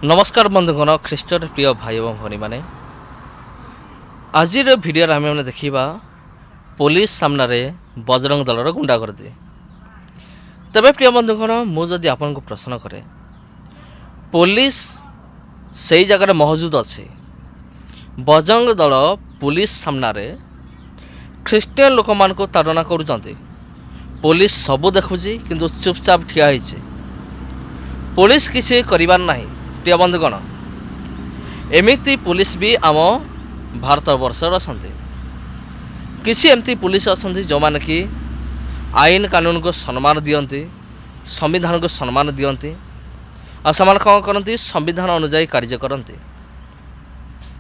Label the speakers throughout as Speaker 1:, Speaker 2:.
Speaker 1: नमस्कार बंधुगण ख्रीष्ट प्रिय भाई और भनी मैंने आज भिडियो आम मैंने देखा पुलिस सामने बजरंग दलर गुंडा कर दिए। तबे प्रिय बंधुगण मुझे आपन को प्रश्न करे पुलिस से जगह मौजूद अच्छे बजरंग दल पुलिस सामने ख्रीस्टियन लोक मान को ताड़ना कर पुलिस सबू देखुची किंतु चुपचाप ठिया होइछे। पुलिस किसी करिबार नाही। प्रिय बंधुगण एमती पुलिस भी आम भारत वर्षर अच्छा किसी एमती पुलिस अच्छा जो मैंने कि आईन कानून को सम्मान दियंती संविधान को सम्मान दियंती और से कौन करती संविधान अनुजाई कार्य करती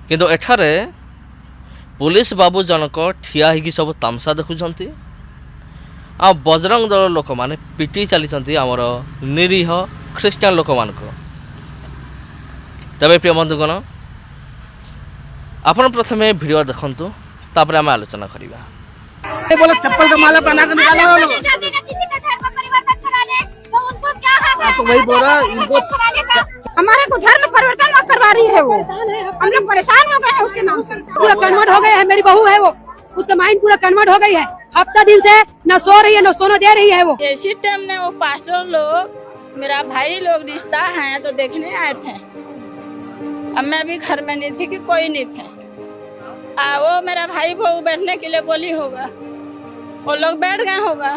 Speaker 1: किंतु एठारे पुलिस बाबू जनक ठिया होगी सब तामसा देखुंट आ बजरंग दल लोक मैंने पिटी चली आमर निरीह ख्रीस्टियन लोक मान को। तबे प्रिय बंधुगण आपण प्रथमे वीडियो देखंतु तापर आम आलोचना करिबा।
Speaker 2: बोले चप्पल का माला पहना कर निकाला वो लोग। तो वही बोल रहा इनको
Speaker 3: हमारे को धर्म परिवर्तन मत करवा रही है वो। हम लोग परेशान हो गए हैं उसके नाम से।
Speaker 4: पूरा कन्वर्ट हो गया है। मेरी बहू है वो, उसका माइंड पूरा कन्वर्ट हो गई है। हफ्ता दिन से न सो रही है न सोने दे रही है वो।
Speaker 5: इसी टाइम ने वो पास्टर लोग मेरा भाई लोग रिश्ता है तो देखने आए थे। अब मैं भी घर में नहीं थी कि कोई नहीं थे। वो मेरा भाई बहू बैठने के लिए बोली होगा, वो लोग बैठ गए होगा।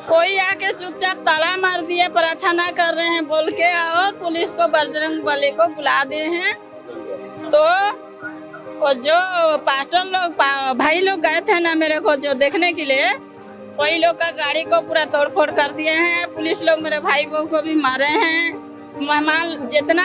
Speaker 5: कोई आके चुपचाप ताला मार दिया, प्रार्थना कर रहे हैं बोल के, और पुलिस को बजरंग बली को बुला दिए हैं। तो वो जो पास्टर लोग भाई लोग गए थे ना मेरे को जो देखने के लिए, वही लोग का गाड़ी को पूरा तोड़फोड़ कर दिए हैं। पुलिस लोग मेरे भाई बहू को भी मारे हैं। मेहमान जितना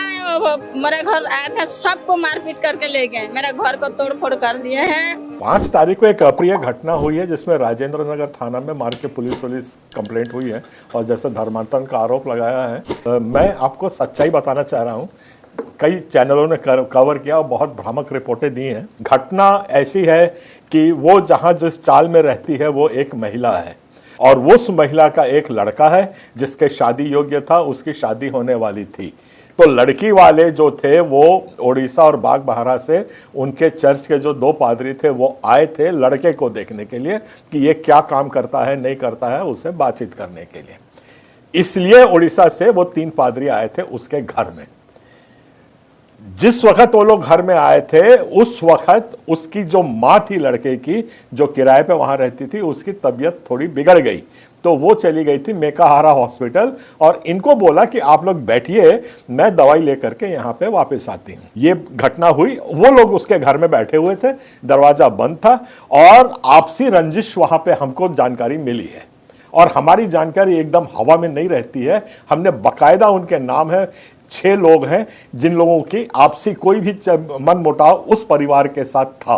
Speaker 5: मेरे घर आए थे सबको मारपीट करके ले गए। मेरे घर को तोड़फोड़ कर दिए हैं।
Speaker 6: 5 तारीख को एक अप्रिय घटना हुई है जिसमें राजेंद्र नगर थाना में मार के पुलिस कंप्लेंट हुई है और जैसे धर्मांतरण का आरोप लगाया है। मैं आपको सच्चाई बताना चाह रहा हूँ। कई चैनलों ने कवर किया और बहुत भ्रामक रिपोर्टें दी हैं। घटना ऐसी है कि वो जहाँ जिस चाल में रहती है वो एक महिला है और उस महिला का एक लड़का है जिसके शादी योग्य था, उसकी शादी होने वाली थी। तो लड़की वाले जो थे वो उड़ीसा और बागबाहरा से उनके चर्च के जो 2 पादरी थे वो आए थे लड़के को देखने के लिए कि ये क्या काम करता है नहीं करता है, उससे बातचीत करने के लिए। इसलिए उड़ीसा से वो 3 पादरी आए थे उसके घर में। जिस वक्त वो लोग घर में आए थे उस वक्त उसकी जो माँ थी लड़के की, जो किराए पे वहां रहती थी, उसकी तबीयत थोड़ी बिगड़ गई। तो वो चली गई थी मेकाहारा हॉस्पिटल और इनको बोला कि आप लोग बैठिए, मैं दवाई लेकर के यहाँ पे वापस आती हूँ। ये घटना हुई। वो लोग उसके घर में बैठे हुए थे, दरवाजा बंद था और आपसी रंजिश वहां पे हमको जानकारी मिली है। और हमारी जानकारी एकदम हवा में नहीं रहती है। हमने बाकायदा उनके नाम है 6 लोग हैं जिन लोगों की आपसी कोई भी मन मुटाव उस परिवार के साथ था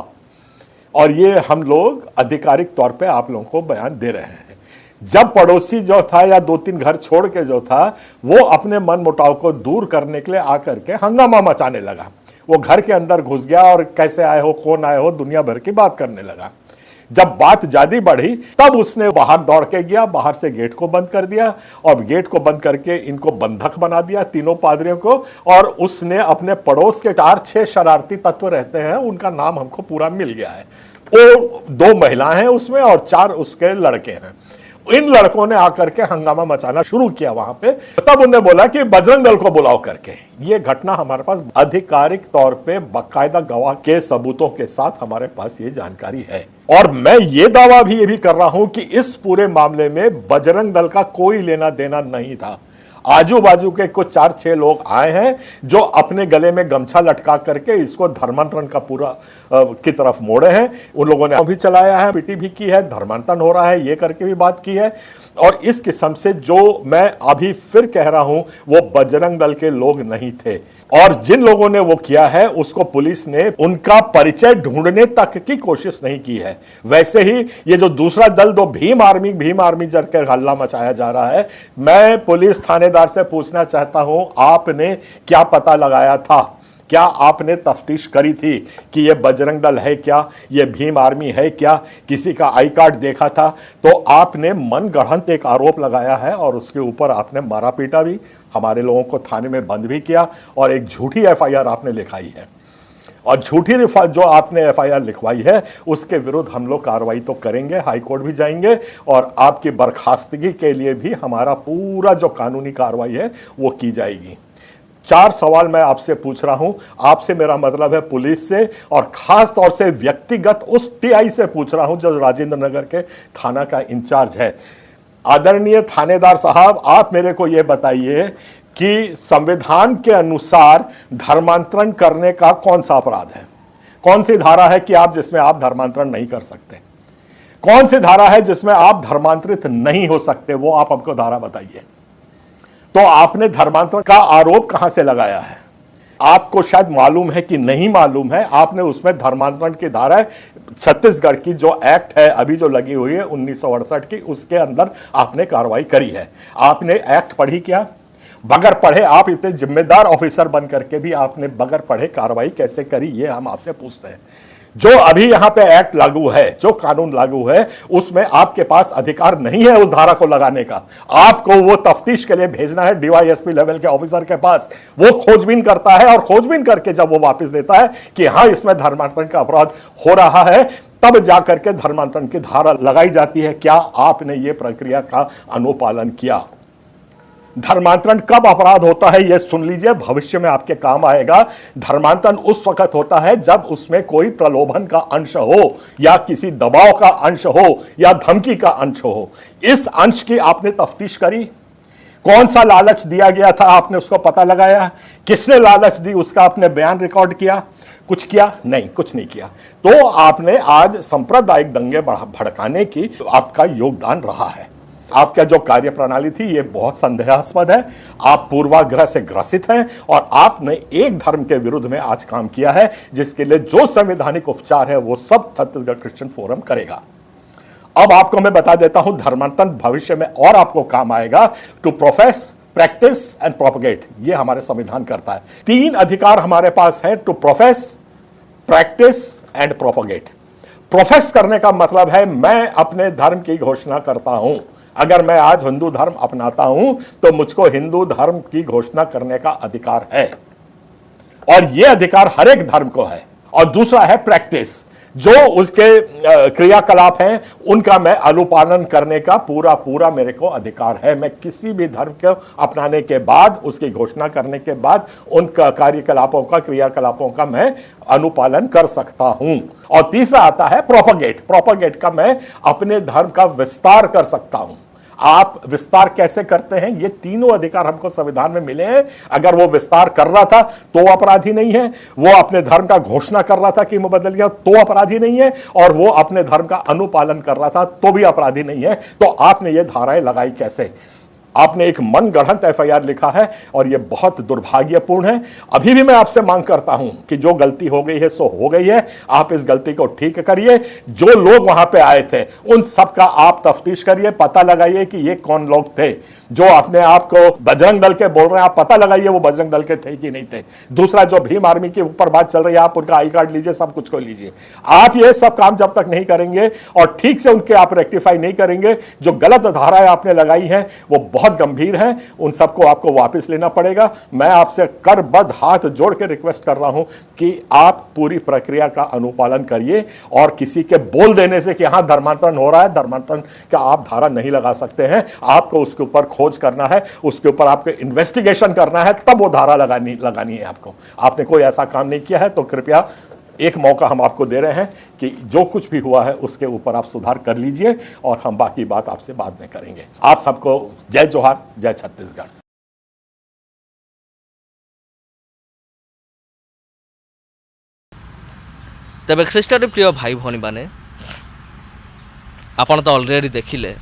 Speaker 6: और ये हम लोग आधिकारिक तौर पे आप लोगों को बयान दे रहे हैं। जब पड़ोसी जो था या 2-3 घर छोड़ के जो था वो अपने मन मुटाव को दूर करने के लिए आकर के हंगामा मचाने लगा। वो घर के अंदर घुस गया और कैसे आए हो, कौन आए हो, दुनिया भर की बात करने लगा। जब बात ज्यादा बढ़ी तब उसने बाहर दौड़ के गया, बाहर से गेट को बंद कर दिया और गेट को बंद करके इनको बंधक बना दिया तीनों पादरियों को। और उसने अपने पड़ोस के 4-6 शरारती तत्व रहते हैं, उनका नाम हमको पूरा मिल गया है। वो 2 महिलाएं हैं उसमें और 4 उसके लड़के हैं। इन लड़कों ने आकर के हंगामा मचाना शुरू किया वहां पे। तब उन्होंने बोला कि बजरंग दल को बुलाओ करके। ये घटना हमारे पास आधिकारिक तौर पे बाकायदा गवाह के सबूतों के साथ हमारे पास ये जानकारी है। और मैं ये दावा भी ये भी कर रहा हूं कि इस पूरे मामले में बजरंग दल का कोई लेना देना नहीं था। आजू बाजू के कुछ 4-6 लोग आए हैं जो अपने गले में गमछा लटका करके इसको धर्मांतरण का पूरा की तरफ मोड़े हैं। उन लोगों ने भी चलाया है, पिटी भी की है, धर्मांतरण हो रहा है ये करके भी बात की है। और इस किस्म से जो मैं अभी फिर कह रहा हूं वो बजरंग दल के लोग नहीं थे। और जिन लोगों ने वो किया है उसको पुलिस ने उनका परिचय ढूंढने तक की कोशिश नहीं की है। वैसे ही ये जो दूसरा दल दो भीम आर्मी जरकर हल्ला मचाया जा रहा है, मैं पुलिस थानेदार से पूछना चाहता हूं आपने क्या पता लगाया था क्या आपने तफ्तीश करी थी कि ये बजरंग दल है क्या, ये भीम आर्मी है क्या, किसी का आई कार्ड देखा था? तो आपने मनगढ़ंत एक आरोप लगाया है और उसके ऊपर आपने मारा पीटा भी, हमारे लोगों को थाने में बंद भी किया और एक झूठी एफआईआर आपने लिखाई है। और झूठी जो आपने एफआईआर लिखवाई है उसके विरुद्ध हम लोग कार्रवाई तो करेंगे, हाई कोर्ट भी जाएंगे और आपकी बर्खास्तगी के लिए भी हमारा पूरा जो कानूनी कार्रवाई है वो की जाएगी। 4 सवाल मैं आपसे पूछ रहा हूं, आपसे मेरा मतलब है पुलिस से और खास तौर से व्यक्तिगत उस टीआई से पूछ रहा हूं जो राजेंद्र नगर के थाना का इंचार्ज है। आदरणीय थानेदार साहब, आप मेरे को यह बताइए कि संविधान के अनुसार धर्मांतरण करने का कौन सा अपराध है? कौन सी धारा है कि आप जिसमें आप धर्मांतरण नहीं कर सकते? कौन सी धारा है जिसमें आप धर्मांतरित नहीं हो सकते? वो आप हमको धारा बताइए। तो आपने धर्मांतरण का आरोप कहां से लगाया है? आपको शायद मालूम है कि नहीं मालूम है, आपने उसमें धर्मांतरण की धारा छत्तीसगढ़ की जो एक्ट है अभी जो लगी हुई है 1968 की, उसके अंदर आपने कार्रवाई करी है। आपने एक्ट पढ़ी क्या? बगैर पढ़े आप इतने जिम्मेदार ऑफिसर बन करके भी आपने बगैर पढ़े कार्रवाई कैसे करी, ये हम आपसे पूछते हैं। जो अभी यहां पे एक्ट लागू है, जो कानून लागू है, उसमें आपके पास अधिकार नहीं है उस धारा को लगाने का। आपको वो तफ्तीश के लिए भेजना है डीवाईएसपी लेवल के ऑफिसर के पास। वो खोजबीन करता है और खोजबीन करके जब वो वापस देता है कि हां इसमें धर्मांतरण का अपराध हो रहा है, तब जाकर के धर्मांतरण की धारा लगाई जाती है। क्या आपने ये प्रक्रिया का अनुपालन किया? धर्मांतरण कब अपराध होता है ये सुन लीजिए, भविष्य में आपके काम आएगा। धर्मांतरण उस वक्त होता है जब उसमें कोई प्रलोभन का अंश हो या किसी दबाव का अंश हो या धमकी का अंश हो। इस अंश की आपने तफ्तीश करी? कौन सा लालच दिया गया था आपने उसको पता लगाया? किसने लालच दी उसका आपने बयान रिकॉर्ड किया? कुछ किया? नहीं, कुछ नहीं किया। तो आपने आज सांप्रदायिक दंगे भड़काने की आपका योगदान रहा है। आपका जो कार्य प्रणाली थी ये बहुत संदेहास्पद है। आप पूर्वाग्रह से ग्रसित हैं और आपने एक धर्म के विरुद्ध में आज काम किया है, जिसके लिए जो संवैधानिक उपचार है वो सब छत्तीसगढ़ क्रिश्चियन फोरम करेगा। अब आपको मैं बता देता हूं, धर्मांतरण भविष्य में और आपको काम आएगा। To profess, practice and propagate, ये हमारे संविधान करता है। 3 अधिकार हमारे पास है, to profess, practice and propagate. Profess करने का मतलब है मैं अपने धर्म की घोषणा करता हूं। अगर मैं आज हिंदू धर्म अपनाता हूं तो मुझको हिंदू धर्म की घोषणा करने का अधिकार है और यह अधिकार हर एक धर्म को है। और दूसरा है प्रैक्टिस, जो उसके क्रियाकलाप हैं उनका मैं अनुपालन करने का पूरा मेरे को अधिकार है। मैं किसी भी धर्म को अपनाने के बाद, उसकी घोषणा करने के बाद उनका कार्यकलापों का, क्रियाकलापों का मैं अनुपालन कर सकता हूं। और तीसरा आता है प्रोपगेट। प्रोपगेट का मैं अपने धर्म का विस्तार कर सकता हूं। आप विस्तार कैसे करते हैं? ये तीनों अधिकार हमको संविधान में मिले हैं। अगर वो विस्तार कर रहा था तो अपराधी नहीं है, वो अपने धर्म का घोषणा कर रहा था कि मैं बदल गया तो अपराधी नहीं है, और वो अपने धर्म का अनुपालन कर रहा था तो भी अपराधी नहीं है। तो आपने ये धाराएं लगाई कैसे? आपने एक मनगढ़ंत एफआईआर लिखा है और यह बहुत दुर्भाग्यपूर्ण है। अभी भी मैं आपसे मांग करता हूं कि जो गलती हो गई है सो हो गई है, आप इस गलती को ठीक करिए। जो लोग वहां पे आए थे उन सब का आप तफ्तीश करिए, पता लगाइए कि ये कौन लोग थे। जो अपने आप को बजरंग दल के बोल रहे हैं, आप पता लगाइए वो बजरंग दल के थे कि नहीं थे। दूसरा, जो भीम आर्मी के ऊपर बात चल रही है, आप उनका आई कार्ड लीजिए, सब कुछ को लीजिए। आप ये सब काम जब तक नहीं करेंगे और ठीक से उनके आप रेक्टिफाई नहीं करेंगे, जो गलत धाराएं आपने लगाई हैं वो बहुत गंभीर हैं, उन सबको आपको वापस लेना पड़ेगा। मैं आपसे करबद्ध हाथ जोड़ के रिक्वेस्ट कर रहा हूं कि आप पूरी प्रक्रिया का अनुपालन करिए और किसी के बोल देने से कि हाँ धर्मांतरण हो रहा है, धर्मांतरण का आप धारा नहीं लगा सकते हैं। आपको उसके ऊपर खोज करना है, उसके ऊपर आपको इन्वेस्टिगेशन करना है, तब वो धारा लगानी है आपको। आपने कोई ऐसा काम नहीं किया है तो कृपया एक मौका हम आपको दे रहे हैं कि जो कुछ भी हुआ है उसके ऊपर आप सुधार कर लीजिए और हम बाकी बात आपसे बाद में करेंगे। आप सबको जय जोहार, जय छत्तीसगढ़।
Speaker 1: तेज ख्रीष्टान प्रिय भाई भाई मैंने आपन तो अलरेडी देखिले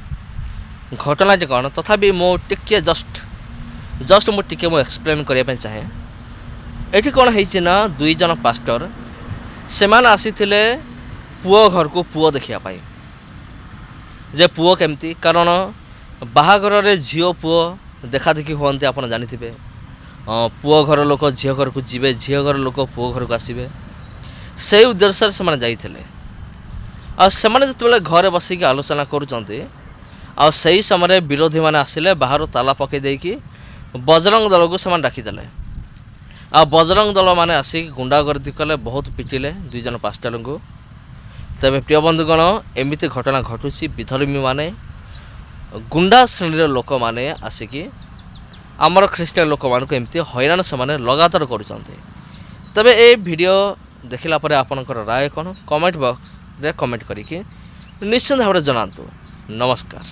Speaker 1: घटना जे कौन, तथापि मो टिके जस्ट मो टिके मो एक्सप्लेन करने चाहे। ये कौन है ना, 2 जन पास्टर सेमान आसीथिले पुओ घर को पुओ देखिया पाई जे पुओ केमती, कारण बाहाघर रे झियो पुओ देखा देखी हुअन्ते आपन जानिथिबे। पुओ घर लोक झील घर को जीवे झील घर लोक पुओ घर को आसवे से उद्देश्य से जाइए आने जो घरे बसिक आलोचना करुँच समय विरोधी मैंने आसिले बाहर ताला पकई देकी बजरंग दल को से डाकिदेले आ बजरंग दल मैंने आसिक गुंडागर्दी कले बहुत पिटिले 2 जन पास्टर को। तेरे प्रिय बंधुगण एमती घटना घटुची विधर्मी माने गुंडा श्रेणी लोक मैंने आसिकी आमर ख्रीष्टियान लोक मान एमती हैरान से लगातार करुँच। तेरे ये वीडियो देखला परे आपनकर राय कौन कमेंट बॉक्स रे कमेंट करिके निश्चित भाव में जनातु। नमस्कार।